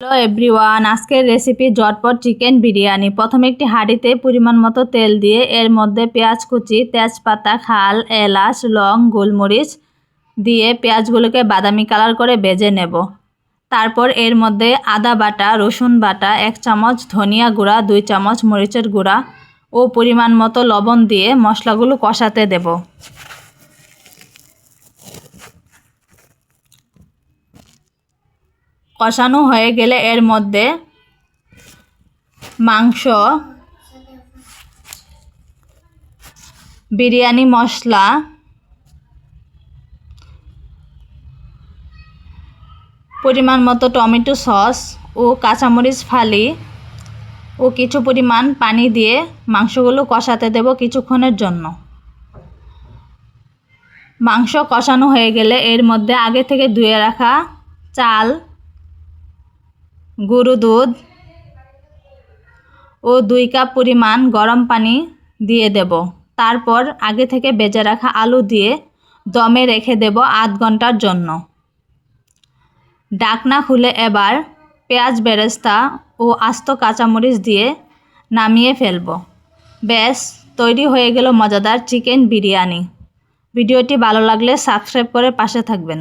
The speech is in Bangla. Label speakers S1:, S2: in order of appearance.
S1: হ্যালো এভরিওয়ান, আজকের রেসিপি ঝটপট চিকেন বিরিয়ানি। প্রথমে একটি হাঁড়িতে পরিমাণ মতো তেল দিয়ে এর মধ্যে পেঁয়াজ কুচি, তেজপাতা, খাল, এলাচ, লং, গোলমরিচ দিয়ে পেঁয়াজগুলোকে বাদামি কালার করে ভেজে নেব। তারপর এর মধ্যে আদা বাটা, রসুন বাটা, 1 চামচ ধনিয়া গুঁড়া, 2 চামচ মরিচের গুঁড়া ও পরিমাণ মতো লবণ দিয়ে মশলাগুলো কষাতে দেব। কষানো হয়ে গেলে এর মধ্যে মাংস, বিরিয়ানি মশলা, পরিমাণ মতো টমেটো সস ও কাঁচামরিচ ফালি ও কিছু পরিমাণ পানি দিয়ে মাংসগুলো কষাতে দেব কিছুক্ষণের জন্য। মাংস কষানো হয়ে গেলে এর মধ্যে আগে থেকে ধুয়ে রাখা চাল, গরুর দুধ ও 2 কাপ পরিমাণ গরম পানি দিয়ে দেব। তারপর আগে থেকে ভেজে রাখা আলু দিয়ে দমে রেখে দেব আধ ঘন্টার জন্য। ঢাকনা খুলে এবার পেঁয়াজ বেরেস্তা ও আস্ত কাঁচামরিচ দিয়ে নামিয়ে ফেলব। ব্যাস, তৈরি হয়ে গেল মজাদার চিকেন বিরিয়ানি। ভিডিওটি ভালো লাগলে সাবস্ক্রাইব করে পাশে থাকবেন।